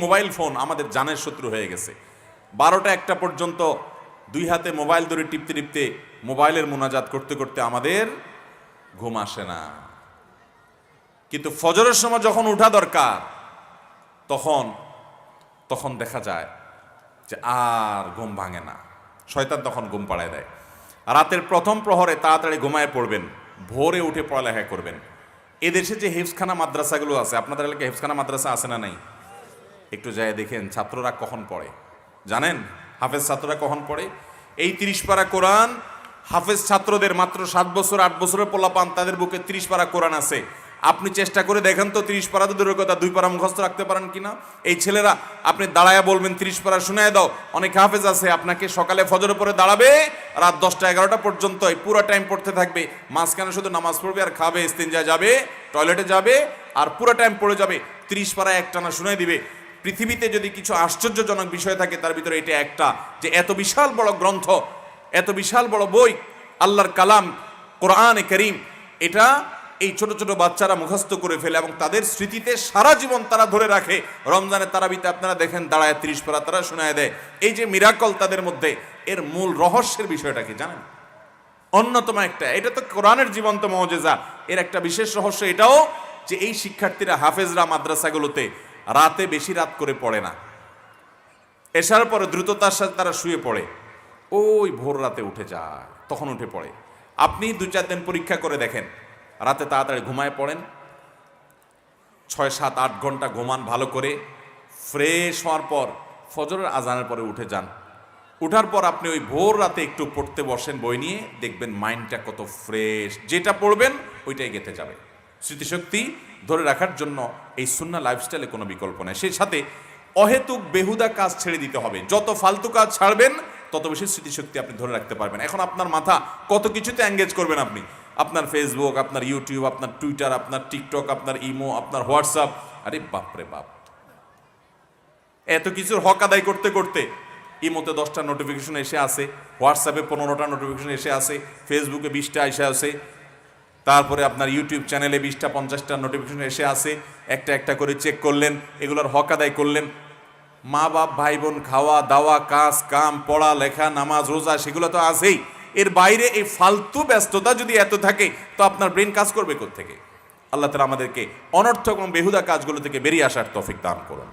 Mobile phone আমাদের জানের শত্রু হয়ে গেছে। 12টা-1টা পর্যন্ত দুই হাতে মোবাইল ধরে টিপতে টিপতে মোবাইলের মোনাজাত করতে করতে আমাদের ঘুম আসে না। কিন্তু ফজরের সময় যখন উঠা দরকার তখন তখন দেখা যায় যে আর ঘুম ভাঙে না, শয়তান তখন ঘুম পাড়ায় দেয়। রাতের প্রথম প্রহরে তাড়াতাড়ি ঘুমায় পড়বেন, ভোরে উঠে পড়ালেখা করবেন। এদেশে যে হেফজখানা মাদ্রাসাগুলো আছে, আপনাদের এলাকায় হেফজখানা মাদ্রাসা আছে না নাই? একটু যায় দেখেন ছাত্ররা কখন পড়ে জানেন? হাফেজ ছাত্ররা কখন পড়ে? এই 30 পারা কোরআন হাফেজ ছাত্রদের, মাত্র 7 বছর 8 বছরের পোলাপান, তাদের বুকে 30 পারা কোরআন আছে। আপনি চেষ্টা করে দেখেন তো 30 পারা তো দূরের কথা 2 পারা মুখস্থ রাখতে পারেন কিনা। এই ছেলেরা আপনি দাঁড়ায়া বলবেন 30 পারা শুনায় দাও, অনেক হাফেজ আছে আপনাকে সকালে ফজরের পরে দাঁড়াবে, রাত 10টা 11টা পর্যন্ত এই পুরো টাইম পড়তে থাকবে, মাঝখানে শুধু নামাজ পড়বে আর খাবে, ইস্তিনজা যাবে, টয়লেটে যাবে, আর পুরো টাইম পড়ে যাবে। 30 পারা একটানা শুনায় দিবে। পৃথিবীতে যদি কিছু আশ্চর্যজনক বিষয় থাকে তার ভিতরে এটা একটা, যে এত বিশাল বড় গ্রন্থ, এত বিশাল বড় বই, আল্লাহর কালাম কোরআনে কারীম, এটা এই ছোট ছোট বাচ্চারা মুখস্থ করে ফেলে এবং তাদের স্মৃতিতে সারা জীবন তারা ধরে রাখে। রমজানের তারাবিতে আপনারা দেখেন দাঁড়ায় 30 পারা তারা শোনায় দেয়। এই যে মিরাকল তাদের মধ্যে, এর মূল রহস্যের বিষয়টা কি জানেন? অন্যতম একটা, এটা তো কোরআনের জীবন্ত মুজিজা, এর একটা বিশেষ রহস্য এটাও যে এই শিক্ষার্থীরা হাফেজরা মাদ্রাসাগুলোতে রাতে বেশি রাত করে পড়ে না, এশার পরে দ্রুততার সাথে তারা শুয়ে পড়ে, ওই ভোর রাতে উঠে যায়, তখন উঠে পড়ে। আপনি 2-4 দিন পরীক্ষা করে দেখেন, রাতে তাড়াতাড়ি ঘুমায় পড়েন, 6-7-8 ঘন্টা ঘুমান ভালো করে, ফ্রেশ হওয়ার পর ফজরের আজানের পরে উঠে যান। উঠার পর আপনি ওই ভোর রাতে একটু পড়তে বসেন বই নিয়ে, দেখবেন মাইন্ডটা কত ফ্রেশ, যেটা পড়বেন ওইটাই গেঁথে যাবে। স্মৃতিশক্তি ধরে রাখার জন্য এই সুন্নাহ লাইফস্টাইলে কোনো বিকল্প নেই। সেই সাথে অহেতুক বেহুদা কাজ ছেড়ে দিতে হবে। যত ফালতু কাজ ছাড়বেন তত বেশি স্মৃতিশক্তি আপনি ধরে রাখতে পারবেন। এখন আপনার মাথা কত কিছুতে এঙ্গেজ করবেন আপনি, আপনার ফেসবুক, আপনার ইউটিউব, আপনার টুইটার, আপনার টিকটক, আপনার ইমো, আপনার হোয়াটসঅ্যাপ, আরে বাপরে বাপ, এত কিছুর হক আদায় করতে করতে ইমোতে 10টা নোটিফিকেশন এসে আসে, হোয়াটসঅ্যাপে 15টা নোটিফিকেশন এসে আসে, ফেসবুকে 20টা এসে আসে, তারপরে আপনার ইউটিউব চ্যানেলে 20টা 50টা নোটিফিকেশন এসে আসে, একটা একটা করে চেক করলেন, এগুলোর হক আদায় করলেন। মা বাপ ভাই বোন, খাওয়া দাওয়া, কাজ কাম, পড়া লেখা, নামাজ রোজা, সেগুলো তো আছেই। এর বাইরে এই ফালতু ব্যস্ততা যদি এত থাকে তো আপনার ব্রেন কাজ করবে কোত্থেকে? আল্লাহ তাআলা আমাদেরকে অনর্থক এবং বেহুদা কাজগুলো থেকে বেরিয়ে আসার তৌফিক দান করুন।